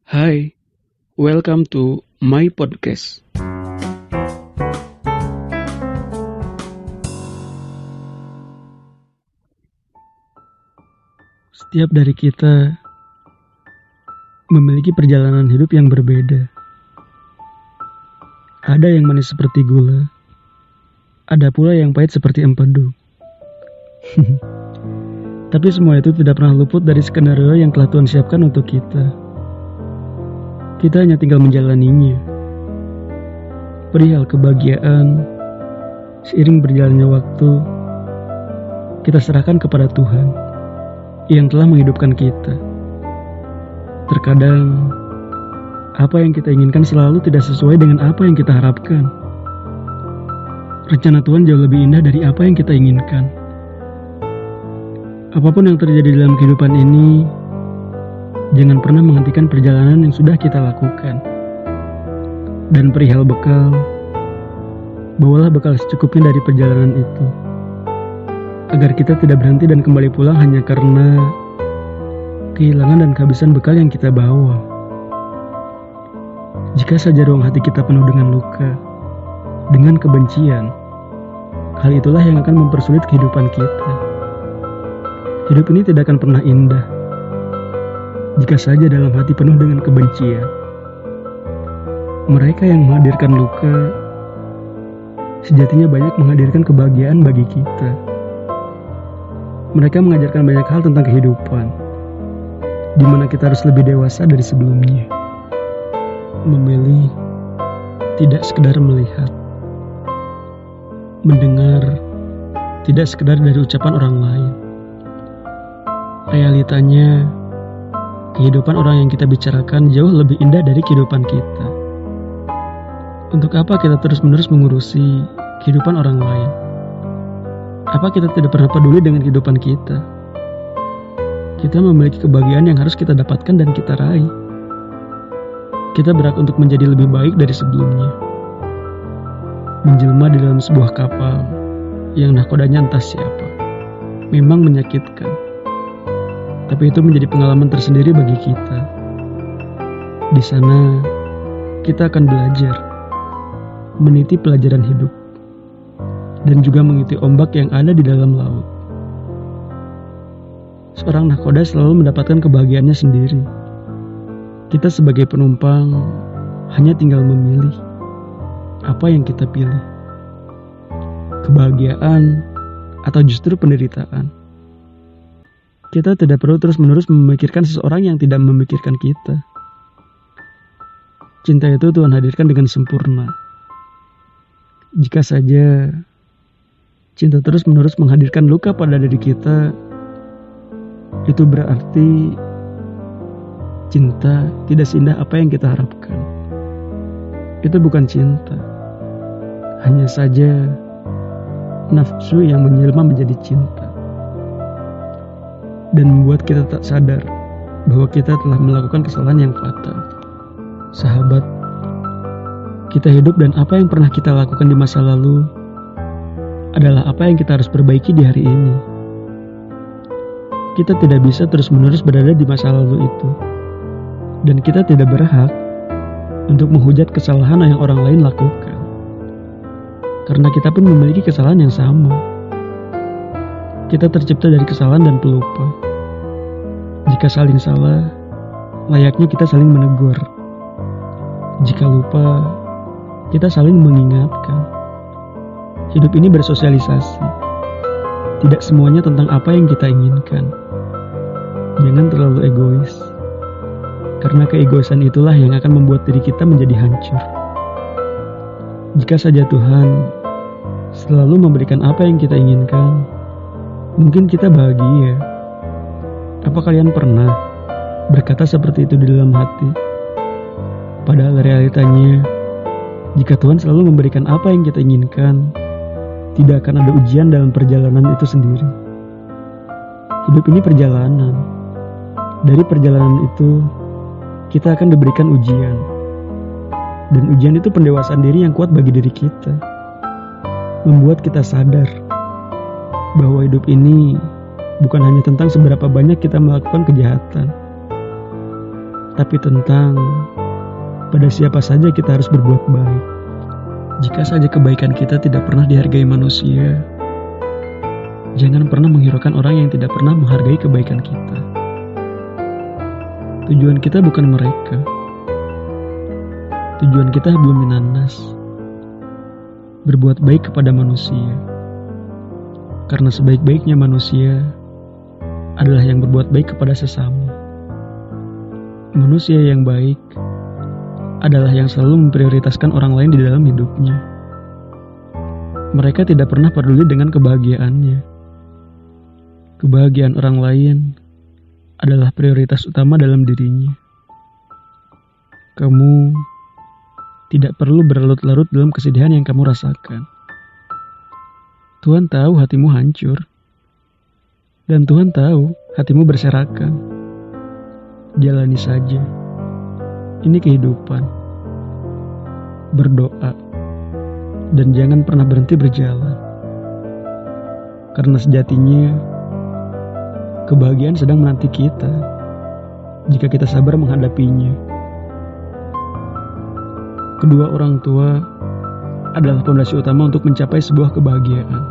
Hi, welcome to my podcast. Setiap dari kita memiliki perjalanan hidup yang berbeda. Ada yang manis seperti gula, ada pula yang pahit seperti empedu. Tapi semua itu tidak pernah luput dari skenario yang telah Tuhan siapkan untuk kita. Kita hanya tinggal menjalaninya. Perihal kebahagiaan, seiring berjalannya waktu, kita serahkan kepada Tuhan yang telah menghidupkan kita. Terkadang, apa yang kita inginkan selalu tidak sesuai dengan apa yang kita harapkan. Rencana Tuhan jauh lebih indah dari apa yang kita inginkan. Apapun yang terjadi dalam kehidupan ini, jangan pernah menghentikan perjalanan yang sudah kita lakukan. Dan perihal bekal, bawalah bekal secukupnya dari perjalanan itu, agar kita tidak berhenti dan kembali pulang hanya karena kehilangan dan kehabisan bekal yang kita bawa. Jika saja ruang hati kita penuh dengan luka, dengan kebencian, hal itulah yang akan mempersulit kehidupan kita. Hidup ini tidak akan pernah indah jika saja dalam hati penuh dengan kebencian. Mereka yang menghadirkan luka sejatinya banyak menghadirkan kebahagiaan bagi kita. Mereka mengajarkan banyak hal tentang kehidupan, di mana kita harus lebih dewasa dari sebelumnya. Memilih, tidak sekedar melihat. Mendengar, tidak sekedar dari ucapan orang lain. Realitanya, kehidupan orang yang kita bicarakan jauh lebih indah dari kehidupan kita. Untuk apa kita terus-menerus mengurusi kehidupan orang lain? Apa kita tidak pernah peduli dengan kehidupan kita? Kita memiliki kebahagiaan yang harus kita dapatkan dan kita raih. Kita berhak untuk menjadi lebih baik dari sebelumnya. Menjelma di dalam sebuah kapal yang nahkodanya entah siapa. Memang menyakitkan. Tapi itu menjadi pengalaman tersendiri bagi kita. Di sana, kita akan belajar, meniti pelajaran hidup, dan juga mengikuti ombak yang ada di dalam laut. Seorang nahkoda selalu mendapatkan kebahagiaannya sendiri. Kita sebagai penumpang hanya tinggal memilih apa yang kita pilih. Kebahagiaan atau justru penderitaan. Kita tidak perlu terus-menerus memikirkan seseorang yang tidak memikirkan kita. Cinta itu Tuhan hadirkan dengan sempurna. Jika saja cinta terus-menerus menghadirkan luka pada diri kita, itu berarti cinta tidak seindah apa yang kita harapkan. Itu bukan cinta. Hanya saja nafsu yang menjelma menjadi cinta. Dan membuat kita tak sadar bahwa kita telah melakukan kesalahan yang fatal. Sahabat, kita hidup dan apa yang pernah kita lakukan di masa lalu adalah apa yang kita harus perbaiki di hari ini. Kita tidak bisa terus-menerus berada di masa lalu itu. Dan kita tidak berhak untuk menghujat kesalahan yang orang lain lakukan. Karena kita pun memiliki kesalahan yang sama. Kita tercipta dari kesalahan dan pelupa. Jika saling salah, layaknya kita saling menegur. Jika lupa, kita saling mengingatkan. Hidup ini bersosialisasi. Tidak semuanya tentang apa yang kita inginkan. Jangan terlalu egois. Karena keegoisan itulah yang akan membuat diri kita menjadi hancur. Jika saja Tuhan selalu memberikan apa yang kita inginkan, mungkin kita bahagia. Apa kalian pernah berkata seperti itu di dalam hati? Padahal realitanya, jika Tuhan selalu memberikan apa yang kita inginkan, tidak akan ada ujian dalam perjalanan itu sendiri. Hidup ini perjalanan. Dari perjalanan itu, kita akan diberikan ujian. Dan ujian itu pendewasaan diri yang kuat bagi diri kita. Membuat kita sadar bahwa hidup ini bukan hanya tentang seberapa banyak kita melakukan kejahatan, tapi tentang pada siapa saja kita harus berbuat baik. Jika saja kebaikan kita tidak pernah dihargai manusia, jangan pernah menghiraukan orang yang tidak pernah menghargai kebaikan kita. Tujuan kita bukan mereka. Tujuan kita belum minanas. Berbuat baik kepada manusia. Karena sebaik-baiknya manusia adalah yang berbuat baik kepada sesama. Manusia yang baik adalah yang selalu memprioritaskan orang lain di dalam hidupnya. Mereka tidak pernah peduli dengan kebahagiaannya. Kebahagiaan orang lain adalah prioritas utama dalam dirinya. Kamu tidak perlu berlarut-larut dalam kesedihan yang kamu rasakan. Tuhan tahu hatimu hancur. Dan Tuhan tahu hatimu berserakan. Jalani saja. Ini kehidupan. Berdoa. Dan jangan pernah berhenti berjalan. Karena sejatinya kebahagiaan sedang menanti kita jika kita sabar menghadapinya. Kedua orang tua adalah fondasi utama untuk mencapai sebuah kebahagiaan.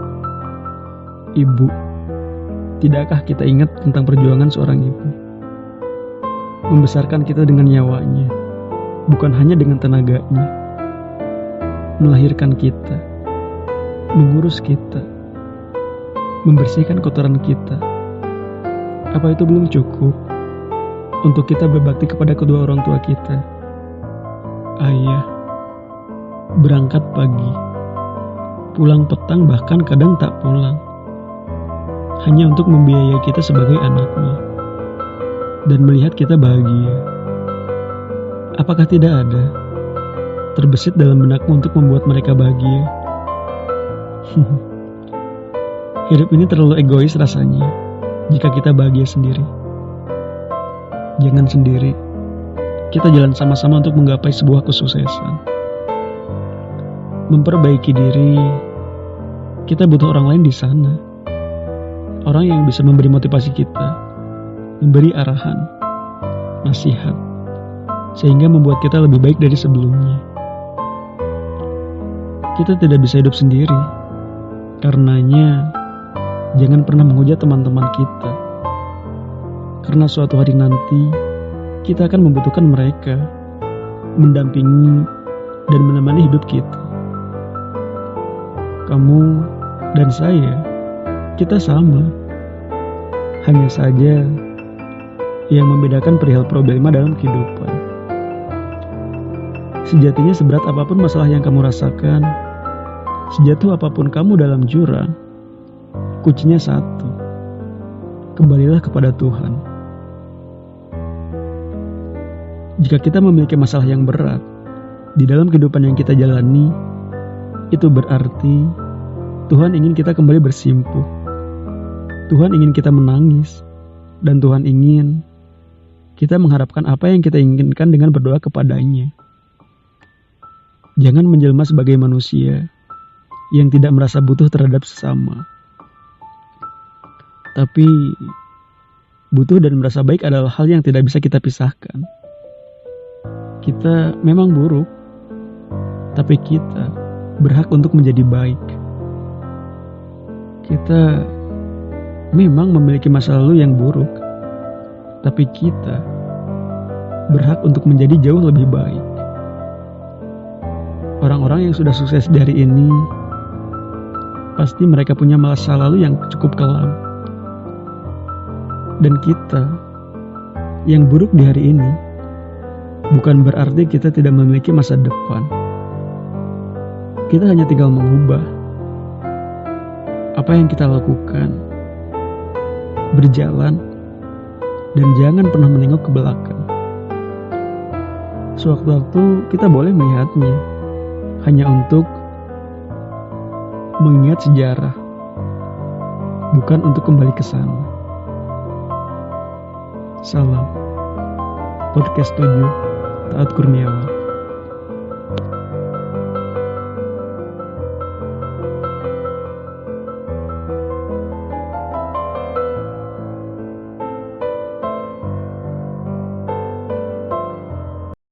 Ibu, tidakkah kita ingat tentang perjuangan seorang ibu? Membesarkan kita dengan nyawanya, bukan hanya dengan tenaganya. Melahirkan kita, mengurus kita, membersihkan kotoran kita. Apa itu belum cukup untuk kita berbakti kepada kedua orang tua kita? Ayah, berangkat pagi, pulang petang, bahkan kadang tak pulang, hanya untuk membiayai kita sebagai anaknya dan melihat kita bahagia. Apakah tidak ada terbesit dalam benakmu untuk membuat mereka bahagia? Hidup ini terlalu egois rasanya jika kita bahagia sendiri. Jangan sendiri. Kita jalan sama-sama untuk menggapai sebuah kesuksesan. Memperbaiki diri, kita butuh orang lain di sana. Orang yang bisa memberi motivasi kita, memberi arahan, nasihat, sehingga membuat kita lebih baik dari sebelumnya. Kita tidak bisa hidup sendiri. Karenanya, jangan pernah menghujat teman-teman kita. Karena suatu hari nanti, kita akan membutuhkan mereka, mendampingi dan menemani hidup kita. Kamu dan saya, kita sama. Hanya saja, yang membedakan perihal problema dalam kehidupan. Sejatinya seberat apapun masalah yang kamu rasakan, sejatuh apapun kamu dalam jurang, kuncinya satu. Kembalilah kepada Tuhan. Jika kita memiliki masalah yang berat di dalam kehidupan yang kita jalani, itu berarti Tuhan ingin kita kembali bersimpuh. Tuhan ingin kita menangis, dan Tuhan ingin kita mengharapkan apa yang kita inginkan dengan berdoa kepadanya. Jangan menjelma sebagai manusia yang tidak merasa butuh terhadap sesama. Tapi butuh dan merasa baik adalah hal yang tidak bisa kita pisahkan. Kita memang buruk, tapi kita berhak untuk menjadi baik. Kita memang memiliki masa lalu yang buruk, tapi kita berhak untuk menjadi jauh lebih baik. Orang-orang yang sudah sukses di hari ini, pasti mereka punya masa lalu yang cukup kelam. Dan kita yang buruk di hari ini, bukan berarti kita tidak memiliki masa depan. Kita hanya tinggal mengubah apa yang kita lakukan, berjalan, dan jangan pernah menengok ke belakang. Sewaktu-waktu kita boleh melihatnya, hanya untuk mengingat sejarah, bukan untuk kembali ke sana. Salam. Podcast 7, Taat Kurniawan.